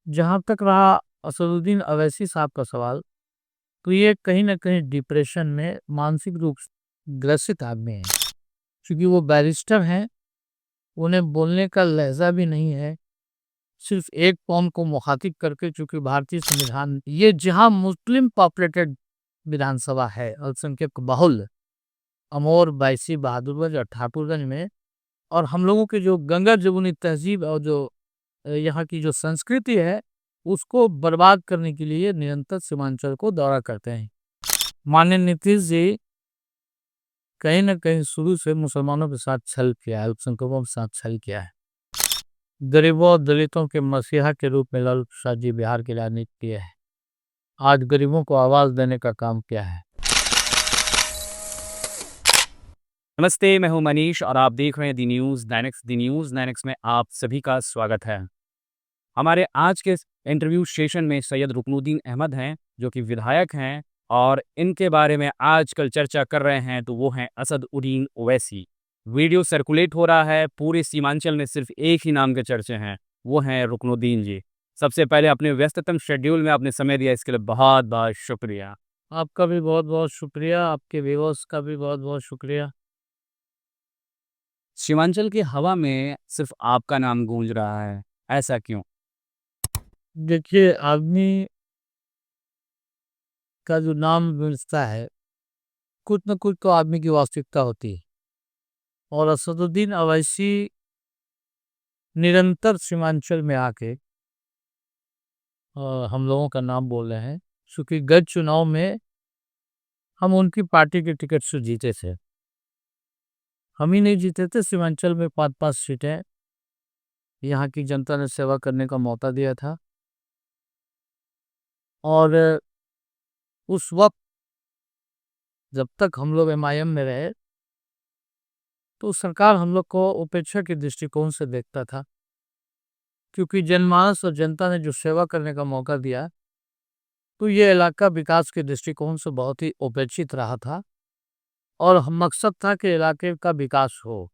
जहाँ तक रहा असदुद्दीन अवैसी साहब का सवाल, तो ये कहीं न कहीं डिप्रेशन में मानसिक रूप से ग्रसित आदमी हैं। क्योंकि वो बैरिस्टर हैं, उन्हें बोलने का लहज़ा भी नहीं है। सिर्फ़ एक कौम को मुख़ातिब करके, चूँकि भारतीय संविधान ये जहाँ मुस्लिम पॉपुलेटेड विधानसभा है, अल्पसंख्यक बहुल, अमोर, बायसी, बहादुरगंज और ठाकुरगंज में, और हम लोगों की जो गंगा-जमुनी तहज़ीब और जो यहाँ की जो संस्कृति है, उसको बर्बाद करने के लिए निरंतर सीमांचल को दौरा करते हैं। माननीय नीतीश जी कहीं न कहीं शुरू से मुसलमानों के साथ छल किया है, अल्पसंख्यकों के साथ छल किया है। गरीबों और दलितों के मसीहा के रूप में लालू प्रसाद जी बिहार की राजनीति किए हैं। आज गरीबों को आवाज़ देने का काम किया है। नमस्ते, मैं हूं मनीष और आप देख रहे हैं दी न्यूज़ डायनेक्स। दी न्यूज़ डायनेक्स में आप सभी का स्वागत है। हमारे आज के इस इंटरव्यू सेशन में सैयद रुकनुद्दीन अहमद हैं, जो कि विधायक हैं और इनके बारे में आजकल चर्चा कर रहे हैं, तो वो हैं असदुद्दीन ओवैसी। वीडियो सर्कुलेट हो रहा है, पूरे सीमांचल में सिर्फ एक ही नाम के चर्चे हैं, वो हैं रुकनुद्दीन जी। सबसे पहले अपने व्यस्ततम शेड्यूल में आपने समय दिया, इसके लिए बहुत-बहुत शुक्रिया। आपका भी बहुत-बहुत शुक्रिया, आपके व्यूअर्स का भी बहुत-बहुत शुक्रिया। सीमांचल की हवा में सिर्फ आपका नाम गूंज रहा है, ऐसा क्यों? देखिए, आदमी का जो नाम गूंजता है, कुछ न कुछ तो आदमी की वास्तविकता होती है, और असदुद्दीन अवैसी निरंतर सीमांचल में आके हम लोगों का नाम बोल रहे हैं, चूँकि गत चुनाव में हम उनकी पार्टी के टिकट से जीते थे। हम ही नहीं जीते थे, सीमांचल में 5-5 सीटें यहाँ की जनता ने सेवा करने का मौका दिया था, और उस वक़्त जब तक हम लोग एमआईएम में रहे, तो सरकार हम लोग को उपेक्षा के दृष्टिकोण से देखता था, क्योंकि जनमानस और जनता ने जो सेवा करने का मौका दिया, तो ये इलाका विकास के दृष्टिकोण से बहुत ही उपेक्षित रहा था, और मकसद था कि इलाके का विकास हो।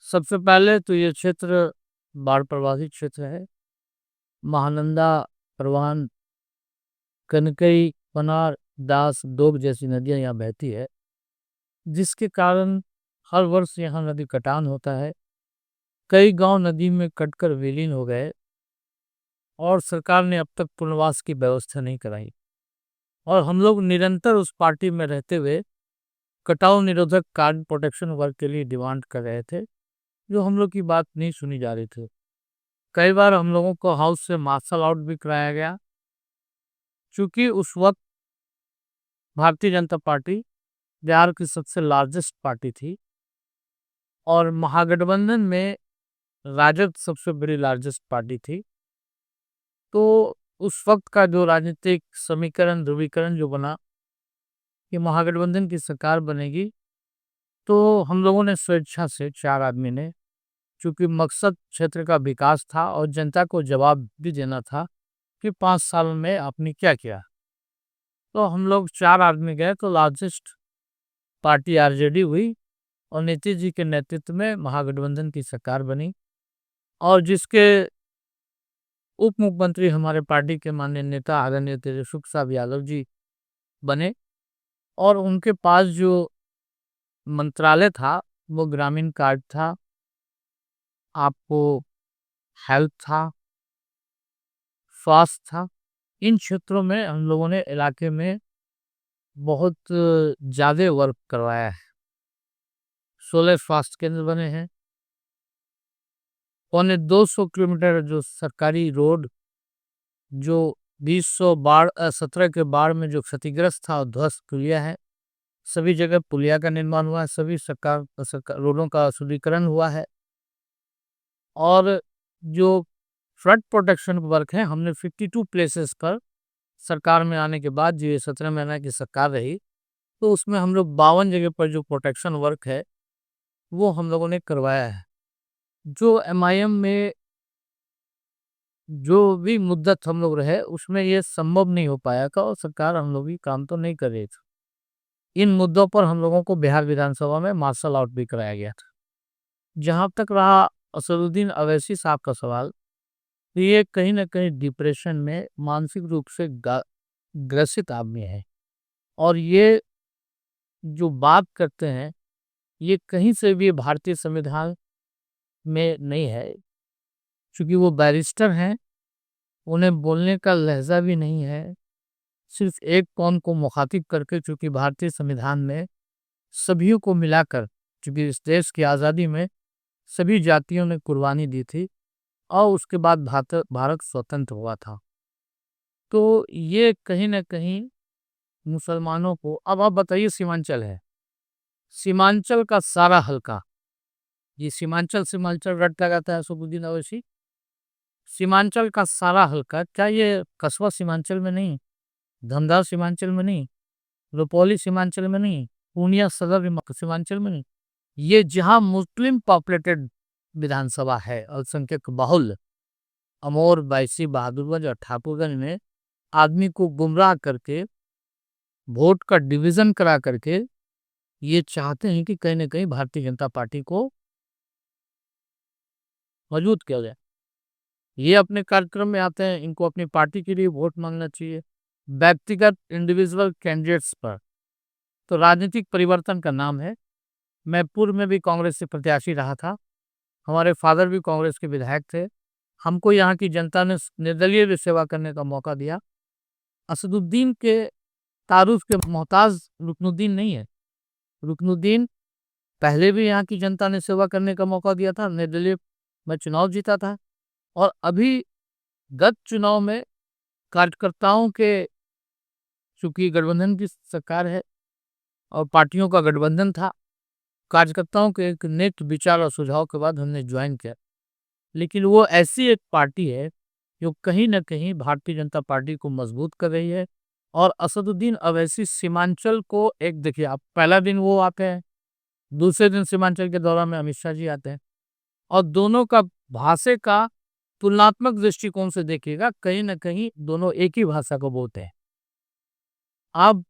सबसे पहले तो ये क्षेत्र बाढ़ प्रभावित क्षेत्र है। महानंदा, परवान, कनकई, पनार, दास, डोब जैसी नदियाँ यहाँ बहती है, जिसके कारण हर वर्ष यहाँ नदी कटान होता है। कई गांव नदी में कटकर विलीन हो गए, और सरकार ने अब तक पुनर्वास की व्यवस्था नहीं कराई, और हम लोग निरंतर उस पार्टी में रहते हुए कटाव निरोधक कार्ड प्रोटेक्शन वर्क के लिए डिमांड कर रहे थे, जो हम लोग की बात नहीं सुनी जा रही थी। कई बार हम लोगों को हाउस से मार्शल आउट भी कराया गया, क्योंकि उस वक्त भारतीय जनता पार्टी बिहार की सबसे लार्जेस्ट पार्टी थी, और महागठबंधन में राजद सबसे बड़ी लार्जेस्ट पार्टी थी। तो उस वक्त का जो राजनीतिक समीकरण, ध्रुवीकरण जो बना कि महागठबंधन की सरकार बनेगी, तो हम लोगों ने स्वेच्छा से 4 आदमी ने, चूँकि मकसद क्षेत्र का विकास था और जनता को जवाब भी देना था कि 5 साल में आपने क्या किया। तो हम लोग 4 आदमी गए, तो लार्जेस्ट पार्टी आरजेडी हुई, और नीतीश जी के नेतृत्व में महागठबंधन की सरकार बनी, और जिसके उप मुख्यमंत्री हमारे पार्टी के माननीय नेता आदरणीय तेजस्वी प्रसाद यादव जी बने, और उनके पास जो मंत्रालय था, वो ग्रामीण कार्ड था, आपको हेल्थ था, स्वास्थ्य था। इन क्षेत्रों में हम लोगों ने इलाके में बहुत ज़्यादा वर्क करवाया है। 16 स्वास्थ्य केंद्र बने हैं। पौने 200 किलोमीटर जो सरकारी रोड, जो 17 के बाढ़ में जो क्षतिग्रस्त था और ध्वस्त पुलिया है, सभी जगह पुलिया का निर्माण हुआ है, सभी सरकार रोडों का सुदृढ़ीकरण हुआ है। और जो फ्लड प्रोटेक्शन वर्क है, हमने 52 प्लेसेस पर सरकार में आने के बाद, जो ये 17 महीना की सरकार रही, तो उसमें हम लोग 52 जगह पर जो प्रोटेक्शन वर्क है, वो हम लोगों ने करवाया है। जो एमआईएम में जो भी मुद्दत हम लोग रहे, उसमें ये संभव नहीं हो पाया था, और सरकार हम लोग भी काम तो नहीं कर रही थी। इन मुद्दों पर हम लोगों को बिहार विधानसभा में मार्शल आउट भी कराया गया था। जहाँ तक रहा असदुद्दीन अवैसी साहब का सवाल, तो ये कहीं न कहीं डिप्रेशन में मानसिक रूप से ग्रसित आदमी है। और ये जो बात करते हैं, ये कहीं से भी भारतीय संविधान में नहीं है। चूँकि वो बैरिस्टर हैं, उन्हें बोलने का लहज़ा भी नहीं है। सिर्फ़ एक कौम को मुख़ातिब करके, चूँकि भारतीय संविधान में सभियों को मिलाकर, चूँकि इस देश की आज़ादी में सभी जातियों ने कुर्बानी दी थी और उसके बाद भारत स्वतंत्र हुआ था। तो ये कहीं न कहीं मुसलमानों को, अब आप बताइए, सीमांचल है। सीमांचल का सारा हलका, ये सीमांचल रटता रहता है असदुद्दीन अवैसी। सीमांचल का सारा हलका, क्या ये कस्बा सीमांचल में नहीं, धमदार सीमांचल में नहीं, रुपौली सीमांचल में नहीं, पूर्णिया सदर सीमांचल में नहीं, ये जहां मुस्लिम पॉपुलेटेड विधानसभा है, अल्पसंख्यक बाहुल्य, अमोर, बैसी, बहादुरगंज और ठाकुरगंज में आदमी को गुमराह करके, वोट का डिवीजन करा करके ये चाहते हैं कि कहीं न कहीं भारतीय जनता पार्टी को मजबूत किया जाए। ये अपने कार्यक्रम में आते हैं, इनको अपनी पार्टी के लिए वोट मांगना चाहिए, व्यक्तिगत इंडिविजुअल कैंडिडेट्स पर। तो राजनीतिक परिवर्तन का नाम है। मैं पूर्व में भी कांग्रेस से प्रत्याशी रहा था। हमारे फादर भी कांग्रेस के विधायक थे। हमको यहाँ की जनता ने निर्दलीय भी सेवा करने का मौका दिया। असदुद्दीन के तारुफ के मोहताज रुकनुद्दीन नहीं है। रुकनुद्दीन पहले भी यहाँ की जनता ने सेवा करने का मौका दिया था, निर्दलीय मैं चुनाव जीता था। और अभी गत चुनाव में कार्यकर्ताओं के, चूंकि गठबंधन की सरकार है और पार्टियों का गठबंधन था, कार्यकर्ताओं के एक नेक विचार और सुझाव के बाद हमने ज्वाइन किया। लेकिन वो ऐसी एक पार्टी है जो कहीं न कहीं भारतीय जनता पार्टी को मजबूत कर रही है। और असदुद्दीन अवैसी सीमांचल को, एक देखिए आप, पहला दिन वो आते हैं, दूसरे दिन सीमांचल के दौरान में अमित शाह जी आते हैं, और दोनों का भाषा का तुलनात्मक दृष्टिकोण से देखिएगा, कहीं न कहीं दोनों एक ही भाषा को बोलते हैं। अब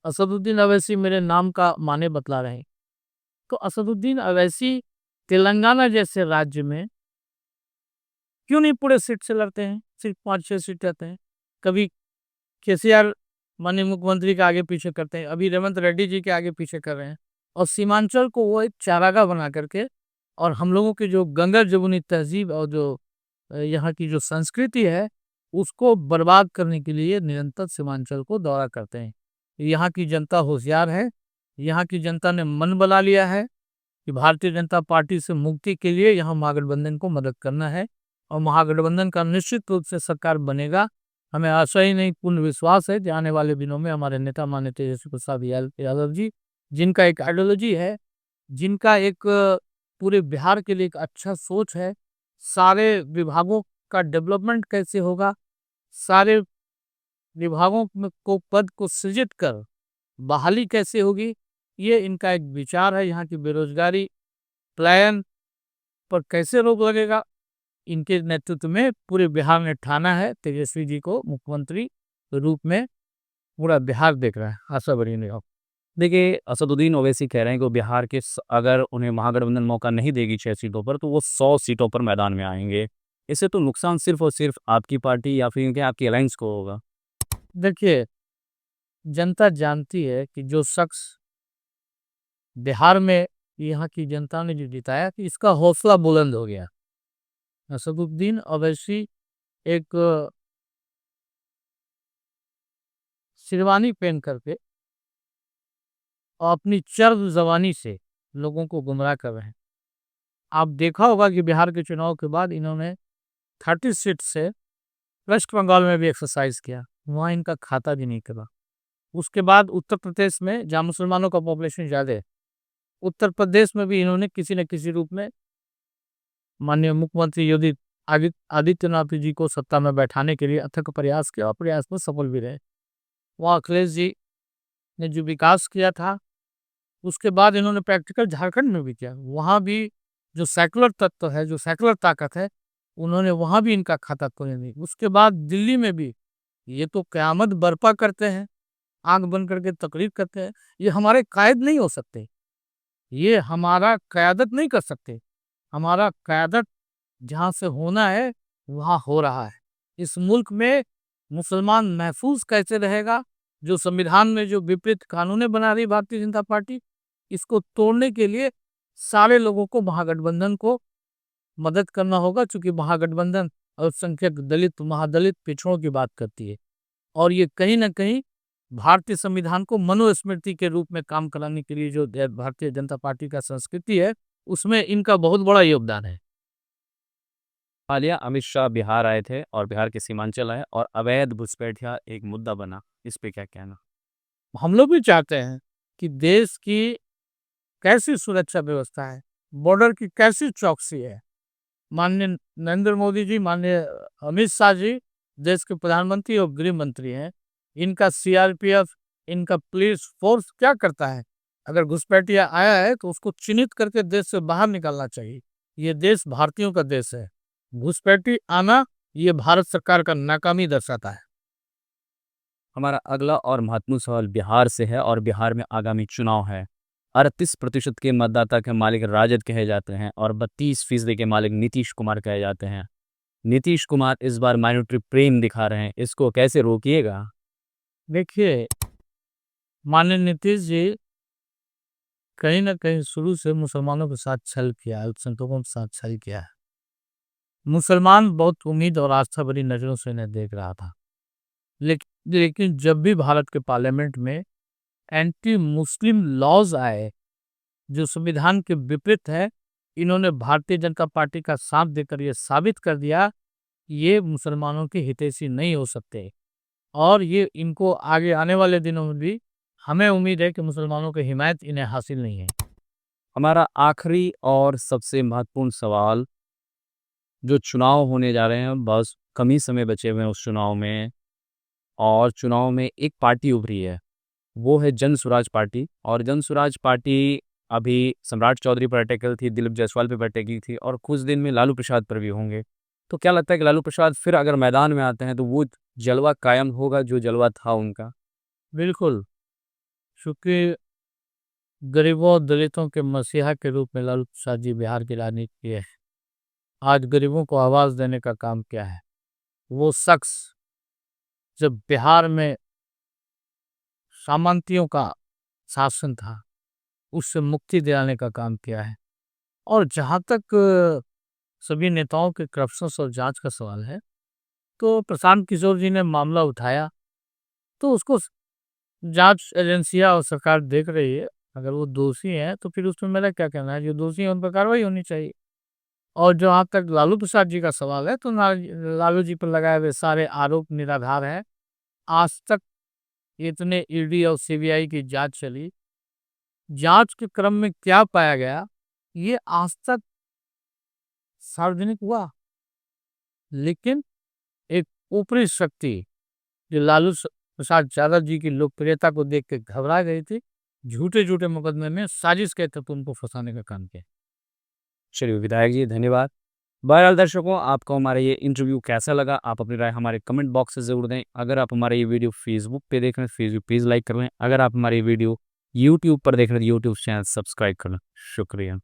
असदुद्दीन अवैसी मेरे नाम का माने बतला रहे हैं, तो असदुद्दीन अवैसी तेलंगाना जैसे राज्य में क्यों नहीं पूरे सीट से लड़ते हैं? सिर्फ 5-6 सीट रहते हैं। कभी केसीआर माननीय मुख्यमंत्री के आगे पीछे करते हैं, अभी रेवंत रेड्डी जी के आगे पीछे कर रहे हैं। और सीमांचल को वो एक चारागाह बना करके, और हम लोगों की जो गंगा जमुनी तहजीब और जो यहाँ की जो संस्कृति है, उसको बर्बाद करने के लिए निरंतर सीमांचल को दौरा करते हैं। यहाँ की जनता होशियार है। यहाँ की जनता ने मन बना लिया है कि भारतीय जनता पार्टी से मुक्ति के लिए यहाँ महागठबंधन को मदद करना है, और महागठबंधन का निश्चित रूप से सरकार बनेगा। हमें आशा ही नहीं, पूर्ण विश्वास है कि आने वाले दिनों में हमारे नेता माननीय तेजस्वी प्रसाद यादव जी, जिनका एक आइडियोलॉजी है, जिनका एक पूरे बिहार के लिए एक अच्छा सोच है, सारे विभागों का डेवलपमेंट कैसे होगा, सारे विभागों को पद को सृजित कर बहाली कैसे होगी, ये इनका एक विचार है। यहाँ की बेरोजगारी पलायन पर कैसे रोक लगेगा, इनके नेतृत्व में पूरे बिहार ने ठाना है तेजस्वी जी को मुख्यमंत्री के रूप में। पूरा बिहार देख रहा है, आशा बड़ी नहीं हो। देखिए, असदुद्दीन ओवैसी कह रहे हैं कि वो बिहार के अगर उन्हें महागठबंधन मौका नहीं देगी 6 सीटों पर, तो वो 100 सीटों पर मैदान में आएंगे। इससे तो नुकसान सिर्फ और सिर्फ आपकी पार्टी या फिर आपकी अलायंस को होगा। देखिए, जनता जानती है कि जो शख्स बिहार में यहाँ की जनता ने जो जिताया, कि इसका हौसला बुलंद हो गया। असदुद्दीन अवैसी एक शेरवानी पहन करके और अपनी चर्ब जबानी से लोगों को गुमराह कर रहे हैं। आप देखा होगा कि बिहार के चुनाव के बाद इन्होंने 30 सीट से वेस्ट बंगाल में भी एक्सरसाइज किया, वहां इनका खाता भी नहीं करा। उसके बाद उत्तर प्रदेश में, जहाँ मुसलमानों का पॉपुलेशन ज्यादा है, उत्तर प्रदेश में भी इन्होंने किसी न किसी रूप में माननीय मुख्यमंत्री योगी आदित्यनाथ जी को सत्ता में बैठाने के लिए अथक प्रयास किया, और प्रयास में सफल भी रहे। वहाँ अखिलेश जी ने जो विकास किया था, उसके बाद इन्होंने प्रैक्टिकल झारखंड में भी किया। वहाँ भी जो सेकुलर तत्व है, जो सेकुलर ताकत है, उन्होंने वहाँ भी इनका खाता खोलने दी। उसके बाद दिल्ली में भी ये तो क़यामत बर्पा करते हैं, आंख बंद करके तकरीर करते हैं। ये हमारे कायद नहीं हो सकते, ये हमारा क़यादत नहीं कर सकते। हमारा क़यादत जहाँ से होना है, वहाँ हो रहा है। इस मुल्क में मुसलमान महफूज कैसे रहेगा? जो संविधान में जो विपरीत कानूनें बना रही भारतीय जनता पार्टी, इसको तोड़ने के लिए सारे लोगों को, महागठबंधन को मदद करना होगा, चूंकि महागठबंधन अल्पसंख्यक, दलित, महादलित, पिछड़ों की बात करती है और ये कहीं ना कहीं भारतीय संविधान को मनुस्मृति के रूप में काम कराने के लिए जो भारतीय जनता पार्टी का संस्कृति है, उसमें इनका बहुत बड़ा योगदान है। हालिया अमित शाह बिहार आए थे और बिहार के सीमांचल आए और अवैध घुसपैठिया एक मुद्दा बना, इस पे क्या कहना? हम लोग भी चाहते हैं कि देश की कैसी सुरक्षा व्यवस्था है, बॉर्डर की कैसी चौकसी है। माननीय नरेंद्र मोदी जी, माननीय अमित शाह जी देश के प्रधानमंत्री और गृह मंत्री हैं। इनका सीआरपीएफ, इनका पुलिस फोर्स क्या करता है? अगर घुसपैठिया आया है तो उसको चिन्हित करके देश से बाहर निकालना चाहिए। ये देश भारतीयों का देश है। घुसपैठी आना ये भारत सरकार का नाकामी दर्शाता है। हमारा अगला और महत्वपूर्ण सवाल बिहार से है और बिहार में आगामी चुनाव है। 38% के मतदाता के मालिक राजद कहे जाते हैं और 32% के मालिक नीतीश कुमार कहे जाते हैं। नीतीश कुमार इस बार माइनॉरिटी प्रेम दिखा रहे हैं, इसको कैसे रोकिएगा? देखिए, माननीय नीतीश जी कहीं ना कहीं शुरू से मुसलमानों के साथ छल किया है, अल्पसंख्यकों के साथ छल किया है। मुसलमान बहुत उम्मीद और आस्था भरी नजरों से इन्हें देख रहा था। लेकिन जब भी भारत के पार्लियामेंट में एंटी मुस्लिम लॉज आए जो संविधान के विपरीत है, इन्होंने भारतीय जनता पार्टी का साथ देकर यह साबित कर दिया ये मुसलमानों के हितैषी नहीं हो सकते और ये इनको आगे आने वाले दिनों में भी हमें उम्मीद है कि मुसलमानों की हिमायत इन्हें हासिल नहीं है। हमारा आखिरी और सबसे महत्वपूर्ण सवाल, जो चुनाव होने जा रहे हैं, बस कम ही समय बचे हुए हैं उस चुनाव में, और चुनाव में एक पार्टी उभरी है, वो है जन स्वराज पार्टी। और जन स्वराज पार्टी अभी सम्राट चौधरी पर अटैकल थी, दिलीप जायसवाल पे अटैकी थी और कुछ दिन में लालू प्रसाद पर भी होंगे। तो क्या लगता है कि लालू प्रसाद फिर अगर मैदान में आते हैं तो वो जलवा कायम होगा जो जलवा था उनका? बिल्कुल, चूंकि गरीबों और दलितों के मसीहा के रूप में लालू प्रसाद जी बिहार की राजनीति है। आज गरीबों को आवाज देने का काम क्या है? वो शख्स जब बिहार में सामंतियों का शासन था, उससे मुक्ति दिलाने का काम किया है। और जहां तक सभी नेताओं के करप्शन और जांच का सवाल है, तो प्रशांत किशोर जी ने मामला उठाया, तो उसको जांच एजेंसियां और सरकार देख रही है। अगर वो दोषी हैं तो फिर उसमें मेरा क्या कहना है? जो दोषी है उन पर कार्रवाई होनी चाहिए। और जहाँ तक लालू प्रसाद जी का सवाल है, तो लालू जी पर लगाए हुए सारे आरोप निराधार हैं। आज तक इतने ईडी और सीबीआई की जांच चली, जांच के क्रम में क्या पाया गया ये आज तक सार्वजनिक हुआ। लेकिन एक ऊपरी शक्ति जो लालू प्रसाद यादव जी की लोकप्रियता को देख के घबरा गई थी, झूठे झूठे मुकदमे में साजिश के तहत उनको फंसाने का काम किया। चलिए विधायक जी, धन्यवाद। बहरहाल दर्शकों, आपको हमारा ये इंटरव्यू कैसा लगा, आप अपनी राय हमारे कमेंट बॉक्स से ज़रूर दें। अगर आप हमारा ये वीडियो फेसबुक पे देख रहे हैं, फेसबुक पेज लाइक कर लें। अगर आप हमारी वीडियो यूट्यूब पर देख रहे हैं, यूट्यूब चैनल सब्सक्राइब कर लें। शुक्रिया।